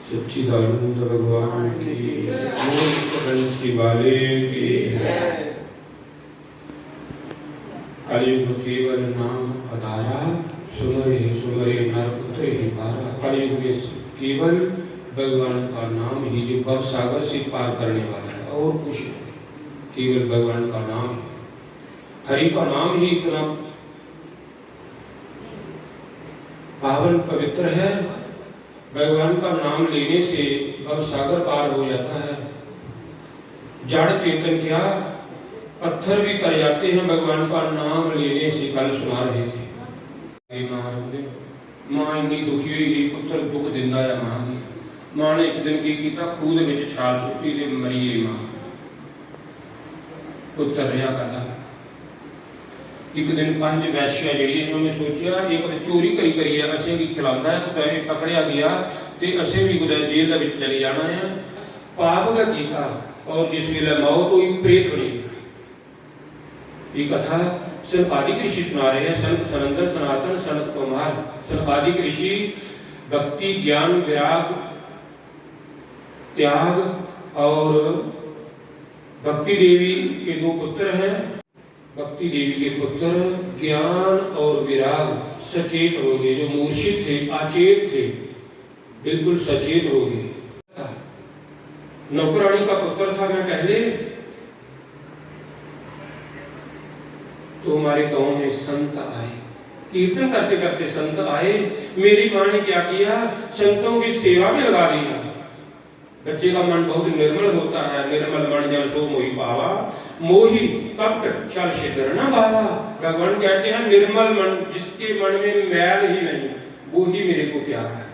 सच्चिदानंद भगवान की वाले की कलयुग केवल नाम अधारा सुमरे सुमरे नर उतरे ही पारा। कलयुग में केवल भगवान का नाम ही जो भव सागर से पार करने वाला है और कुछ केवल भगवान का नाम ही। हरि का नाम ही इतना पावन पवित्र है। भगवान का नाम लेने से भव सागर पार हो जाता है। जड़ चेतन क्या पत्थर भी तर जाते हैं भगवान का नाम लेने से। कल सुना रहे थे मां इन्नी दुखी हुई पुत्र दुख दिंदा है मां की। मां ने एक दिन की किया खूह दे विच छाल सुट्टी ते मरी गई मां। पुत्र रिया करदा एक दिन पंज वैश्या जिहड़ियां उन्होंने सोचा एक तो चोरी करी करी है असें भी खिलांदा है तो पकड़िया गया तो असें भी कुछ जेल दे विच चली जाना है। पाप का किया और जिस वेले मौत हुई प्रेत बनी। ये कथा सनकादिक ऋषि सुना रहे हैं। संत सनंदन सनातन संत कुमार सनकादिक ऋषि भक्ति ज्ञान विराग त्याग और भक्ति देवी के 2 पुत्र हैं। भक्ति देवी के पुत्र ज्ञान और विराग सचेत हो गए, जो मूर्छित थे, अचेत थे, बिल्कुल सचेत हो गए। नौकरानी का पुत्र था मैं पहले, तो हमारे गांव में संत आए, कीर्तन करते करते संत आए। मेरी मां ने क्या किया, संतों की सेवा में लगा दिया। बच्चे का मन बहुत निर्मल होता है, निर्मल मन जन सो मोहि पावा, मोहि कपट छल छिद्र न भावा। भगवान कहते हैं निर्मल मन, जिसके मन में मैल ही नहीं, वो ही मेरे को प्यारा है।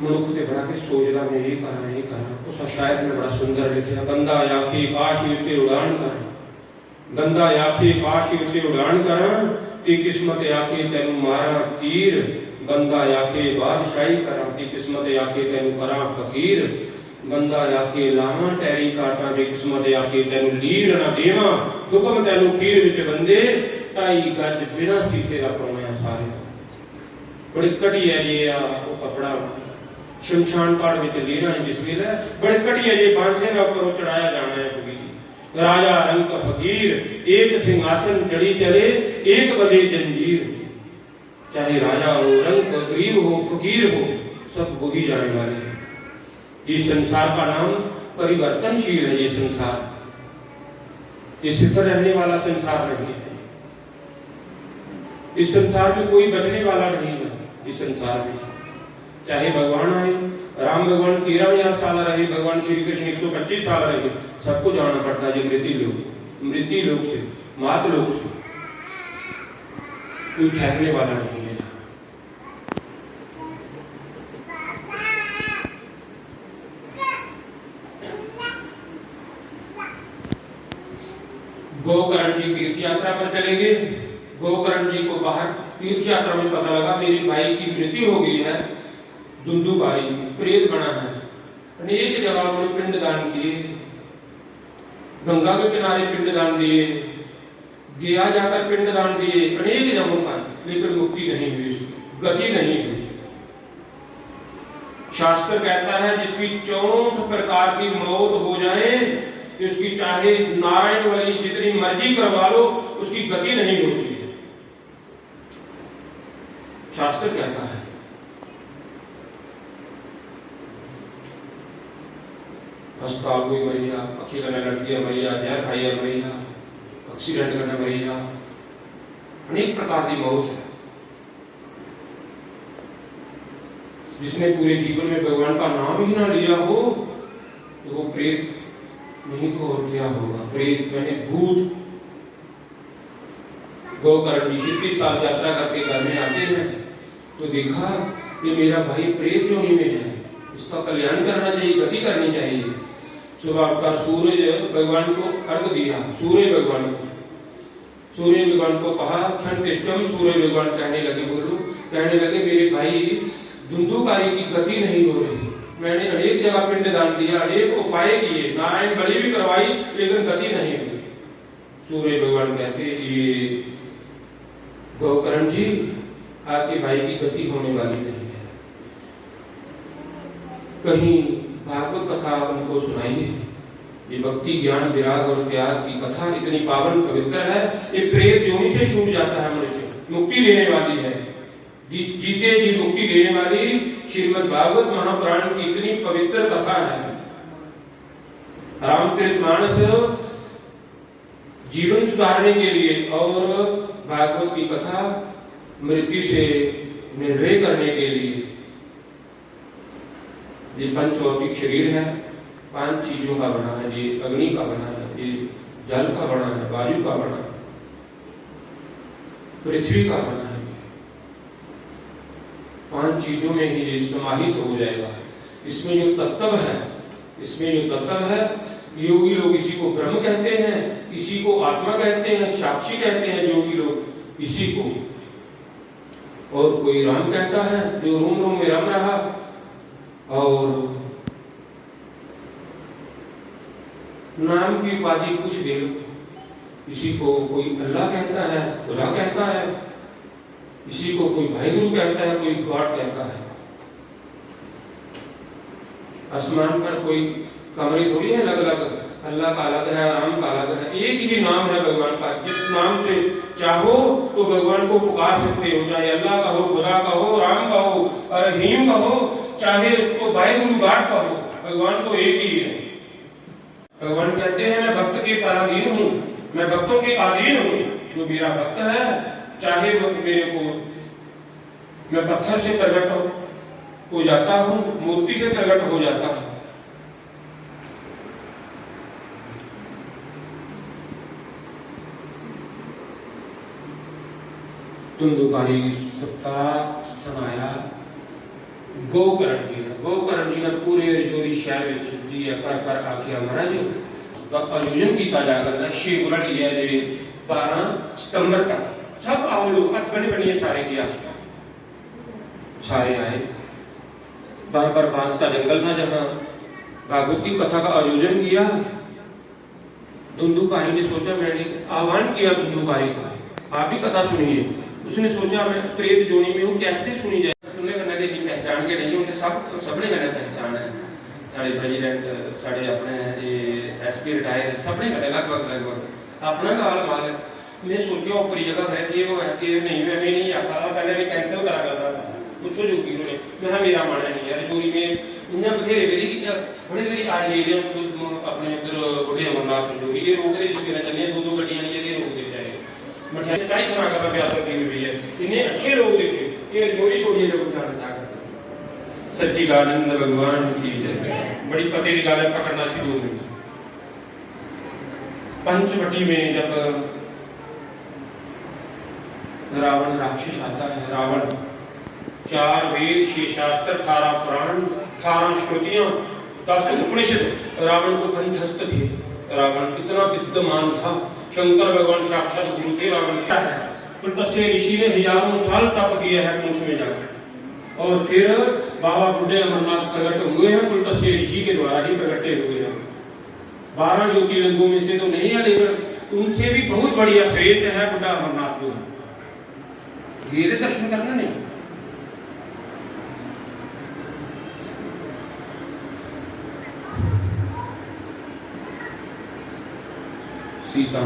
मनुख ते बड़ा के सोचदा मैं ये करा, उस शायद में बड़ा सुंदर लिखा, बंदा आखे काश उत्ते उड़ान करा, बंदा आखे काश उत्ते उड़ान करा, ते किस्मत आखे तेनू मारा तीर, बंदा आखे बादशाही करा, ते किस्मत आखे तेनू करा फकीर, बंदा आखे लावा टैरी काटा, ते किस्मत आखे तेनू लीर ना देवा, हुक्म तेनू खीर विच बंदे, 2.5 गज बिना सीते दा पाउणा सारे। बड़ी घटिया जिहा वो कपड़ा शमशान घाट विच लेना है, जिस वेले बड़े घटिया जे बांसे दा उपर चढ़ाया जाना है। राजा रंग फकीर, एक सिंहासन चढ़ी चले, एक बंधे जंजीर। चाहे राजा हो, रंग गरीब हो, फकीर हो, सब वही जाने वाले हैं। ये संसार का नाम परिवर्तनशील है। ये संसार ये स्थिर रहने वाला संसार नहीं है। इस संसार में कोई बचने वाला नहीं है। इस संसार में चाहे भगवान आए, राम भगवान 13,000 साल रहे, भगवान श्री कृष्ण 125 साल रहे, सबको जाना पड़ता है। मृत्यु लोक से, मात लोक से कोई ठहरने वाला नहीं है। गोकर्ण जी तीर्थ यात्रा पर चले गए। गोकर्ण जी को बाहर तीर्थ यात्रा में पता लगा मेरे भाई की मृत्यु हो गई है, धुंधुकारी प्रेत बना है। अनेक जगह उन्होंने पिंड दान किए, गंगा के किनारे पिंड दान दिए, गया जाकर पिंड दान दिए, अनेक जगहों पर, लेकिन मुक्ति नहीं हुई, उसकी गति नहीं हुई। शास्त्र कहता है जिसकी 64 प्रकार की मौत हो जाए, कि उसकी चाहे नारायण वाली जितनी मर्जी करवा लो, उसकी गति नहीं होती है। शास्त्र कहता है। अस्पताल कोई मरी जा, अखी करने लड़कियां मरी जा, जहर खाइया मरी जा, एक्सीडेंट करने मरी जा, अनेक प्रकार की मौत है। जिसने पूरे जीवन में भगवान का नाम ही ना लिया हो, तो वो प्रेत नहीं तो और क्या होगा। प्रेत मैंने भूत। गोकर्ण जी 36 साल यात्रा करके घर में आते हैं, तो देखा ये मेरा भाई प्रेत योनि में है, इसका कल्याण करना चाहिए, गति करनी चाहिए। सुबह उठकर सूर्य भगवान को अर्घ दिया, सूर्य भगवान को कहा क्षणतिष्ठम। सूर्य भगवान कहने लगे मेरे भाई धुंधुकारी की गति नहीं हो रही, मैंने अनेक जगह पिंड दान दिया, अनेक उपाय किए, नारायण बलि भी करवाई, लेकिन गति नहीं हुई। सूर्य भगवान कहते ये गोकर्ण जी आपके भाई की गति होने वाली नहीं है, कहीं भागवत कथा उनको सुनाइए। ये भक्ति ज्ञान विराग और त्याग की कथा इतनी पावन पवित्र है, ये प्रेत योनि से छूट जाता है मनुष्य, मुक्ति लेने वाली है, जीते जी मुक्ति लेने वाली श्रीमद् भागवत महापुराण की इतनी पवित्र कथा है। रामचरितमानस जीवन सुधारने के लिए और भागवत की कथा मृत्यु से निर्भय करने के लिए। ये पंचभौतिक शरीर है, 5 चीजों का बना है। ये अग्नि का बना है, ये जल का बना है, वायु का बना है, पृथ्वी का बना है। 5 चीजों में ही ये समाहित हो जाएगा। इसमें जो तत्व है, योगी लोग इसी को ब्रह्म कहते हैं, इसी को आत्मा कहते हैं, साक्षी कहते हैं योगी लोग इसी को। और कोई राम कहता है जो रोम रोम में रम रहा, और नाम की उपाधि कुछ दे, इसी को कोई अल्लाह कहता है, खुदा कहता है, इसी को कोई भाई गुरु कहता है, कोई गॉड कहता है। आसमान पर कोई कमरे थोड़ी है अलग अलग, अल्लाह का अलग है, राम का अलग है, एक ही नाम है भगवान का। जिस नाम से चाहो तो भगवान को पुकार सकते हो, चाहे अल्लाह का हो, खुदा का हो, राम का हो, रहीम का हो, चाहे उसको बाय गॉड का हो, भगवान तो एक ही है। भगवान कहते हैं मैं भक्त के पराधीन हूँ, मैं भक्तों के अधीन हूँ। जो मेरा भक्त है चाहे वो मेरे को, मैं पत्थर से प्रकट हो जाता हूँ, मूर्ति से प्रकट हो जाता हूँ। धुंधुकारी सप्ताह सुनाया गोकर्ण जी ने पूरे रजौरी शहर में जी कर आखिया महाराज आयोजन किया जा करना शिवपुरा लिया जे 12 सितंबर तक सब आओ लोग बड़े बड़े सारे की आखिया सारे आए। वहां पर बांस का जंगल था जहां भागवत की कथा का आयोजन किया। धुंधुकारी ने सोचा, मैंने आह्वान किया धुंधुकारी का, आप भी कथा सुनिए। उसने सोचा मैं प्रेत जोनी में हूँ, कैसे सुनी जाए। सुनने करने के लिए पहचान के नहीं, उनके सबने कहना पहचान है। साढ़े प्रेजिडेंट साढ़े अपने एसपी रिटायर सबने कहना लगभग अपना गाल माल है। मैं सोचा ऊपरी जगह है कि वो है कि नहीं, मैं नहीं आता पहले भी कैंसिल करा करता था। पूछो जो की ने मैं मेरा मन नहीं यार जोरी में इन्हें बथेरे मेरी बड़ी बड़ी आई ले अपने इधर बुढ़े अमरनाथ जोरी ये रोक दे जिसके चलिए दो गड्डियां नहीं ये रोक देते हैं। मठिया चाय सुना करना प्यास लगी हुई है, इन्हें अच्छे लोग देखे ये जोरी छोड़िए लोग ना करते। सच्ची आनंद भगवान की जय। बड़ी पते की गाल पकड़ना सी 2 मिनट। पंचवटी में जब रावण राक्षस आता है, रावण 4 वेद 6 शास्त्र 18 पुराण 18 श्रुतियां 10 उपनिषद रावण को कंठस्थ थे। रावण इतना विद्वान था, शंकर भगवान साक्षात गुरु थे। रावण क्या है पुलत्स्य ऋषि ने हजारों साल तप किया है पूंछ में जाकर, और फिर बाबा बुढ़े अमरनाथ प्रकट हुए हैं, पुलत्स्य ऋषि के द्वारा ही प्रकटे हुए हैं। 12 ज्योतिर्लिंगों में से तो नहीं है, लेकिन उनसे भी बहुत बढ़िया श्रेष्ठ है बुढ़ा अमरनाथ जो है। गिरे दर्शन करना नहीं। सीता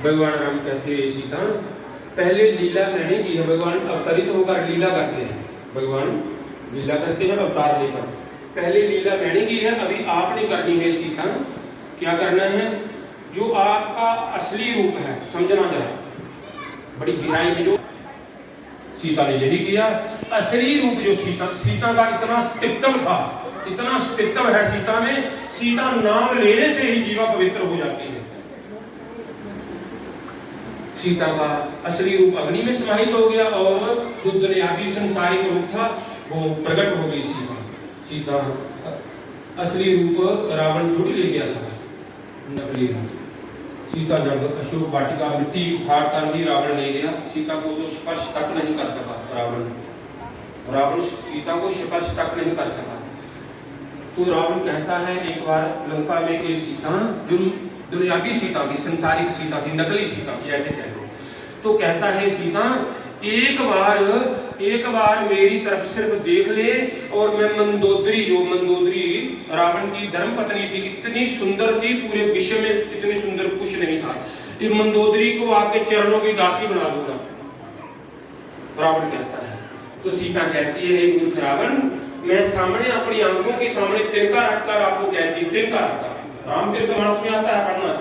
भगवान राम कहते हैं सीता पहले लीला मैंने की है। भगवान अवतरित होकर लीला करते हैं, भगवान लीला करते हैं अवतार लेकर। पहले लीला मैंने की है, अभी आपने करनी है सीता। क्या करना है? जो आपका असली रूप है समझना जरा, बड़ी गहराई में जो सीता ने यही किया। असली रूप जो सीता का इतना स्तित्व था, इतना स्तित्व है सीता में, सीता नाम लेने से ही जीवा पवित्र हो जाती है। सीता का असली रूप अग्नि में समाहित हो गया और जो दुनियावी संसारिक रूप था वो प्रकट हो गई सीता असली रूप रावण थोड़ी ले गया था, नकली रूप। सीता जब अशोक वाटिका मिट्टी उखाड़कर ही रावण ले गया, सीता को तो स्पर्श तक नहीं कर सका रावण सीता को स्पर्श तक नहीं कर सका। तो रावण कहता है एक बार लंका में ये सीता जो दुनियावी सीता थी, संसारिक सीता थी, नकली सीता थी ऐसे कह लो, तो कहता है सीता एक बार मेरी तरफ सिर्फ देख ले और मैं मंदोदरी रावण की धर्म पत्नी थी, इतनी सुंदर थी, पूरे विश्व में इतनी सुंदर कुछ नहीं था, ये मंदोदरी को आपके चरणों की दासी बना दूंगा, रावण कहता है। तो सीता कहती है मूर्ख रावण, मैं सामने अपनी आंखों के सामने तिनका रखकर आपको कहती हूँ, तिनका रखकर रामवीर तो मानस में आता है पढ़ना,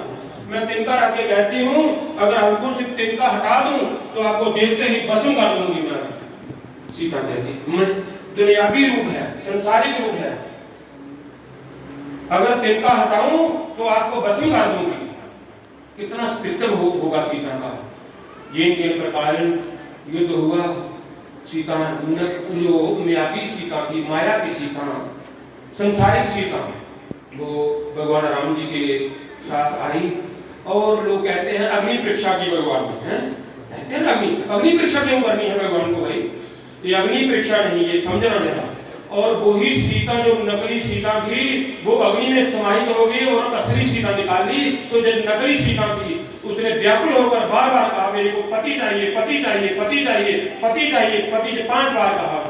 मैं तिनका रख के कहती हूँ अगर आंखों से तिनका हटा दूं तो आपको देखते ही भस्म कर दूंगी मैं। सीता कहती दुनियावी रूप है, संसारिक रूप है, अगर तिनका हटाऊं तो आपको भस्म कर दूंगी। कितना स्तित्व होगा सीता का। ये प्रकार युद्ध हुआ। सीता जो मायावी सीता थी, माया की सीता, संसारिक सीता, वो भगवान राम जी के साथ आई और लोग कहते हैं अग्नि परीक्षा की भगवान ने, कहते हैं अग्नि परीक्षा क्यों करनी है भगवान को? भाई ये अग्नि परीक्षा नहीं, ये समझना जरा। और वही सीता जो नकली सीता थी वो अग्नि में समाहित हो गई और असली सीता निकाल ली। तो जो नकली सीता थी उसने व्याकुल होकर बार बार कहा मेरे को पति चाहिए, पति चाहिए, पति चाहिए, पति चाहिए, पति 5 बार कहा।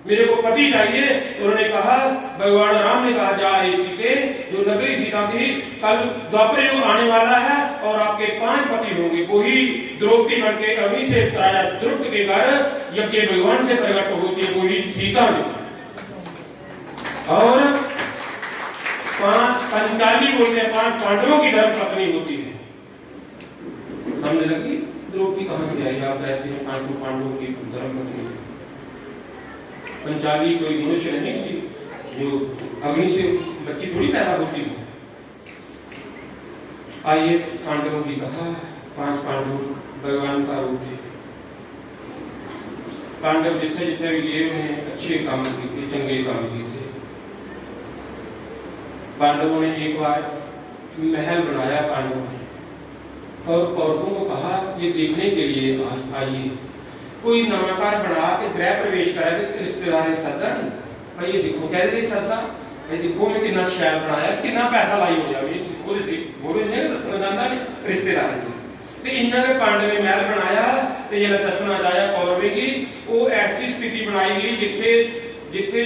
मेरे को पति चाहिए। उन्होंने कहा, भगवान राम ने कहा, जा हे सीते, जो नगरी सीता थी, कल द्वापर युग आने वाला है और आपके 5 पति होंगे। वही द्रौपदी बन के अग्नि से राजा द्रुपद के घर यज्ञ भगवान से प्रकट होती है, वही सीता ने। और 5 पंचाली बोलते हैं, 5 पांडवों की धर्म पत्नी होती है। समझ लगी द्रौपदी कहाँ की आई? आप कहते हैं 5 पांडवों की धर्म पत्नी। पंचाली कोई मनुष्य नहीं थी जो अग्नि से बच्ची थोड़ी पैदा होती है। आइए पांडवों की कथा। 5 पांडव भगवान का रूप थे। पांडव जिथे जिथे भी गए उन्हें अच्छे काम किए थे, चंगे काम किए थे। पांडवों ने एक बार महल बनाया पांडवों ने, और कौरवों को कहा, ये देखने के लिए आइए। कोई नवाकार बना के गृह प्रवेश करा के रिश्तेदार सदा भाई, ये देखो कह रहे सदा भाई, देखो मैं कितना शहर बनाया, कितना पैसा लाई हो गया, देखो बोले नहीं दसना जाता नहीं रिश्तेदार ते इन्ना के पांडवे महल बनाया। ते जेला दसना जाया कौरवे की, वो ऐसी स्थिति बनाई गई जिथे जिथे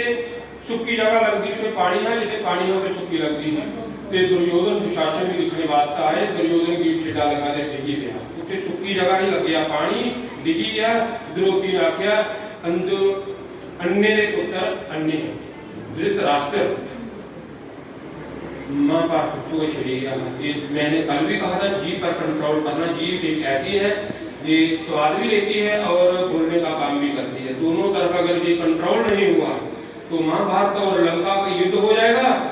सुक्की जगह लगती उसे पानी है, जिथे पानी है सुक्की लगती है। ते दुर्योधन दुशासन भी दिखने वास्ते आए। दुर्योधन की ठेडा लगा दे डिगी गया, उसे सुक्की जगह ही लग गया पानी, डिगी गया। द्रौपदी ने आख्या, अन्ने ने पुत्र अन्ने धृतराष्ट्र मां बाप तो शरीर है। मैंने कल भी कहा था, जीभ पर कंट्रोल करना। जीभ एक ऐसी है, ये स्वाद भी लेती है और बोलने का काम भी करती है। दोनों तरफ अगर ये कंट्रोल नहीं हुआ तो महाभारत और लंका का युद्ध हो जाएगा।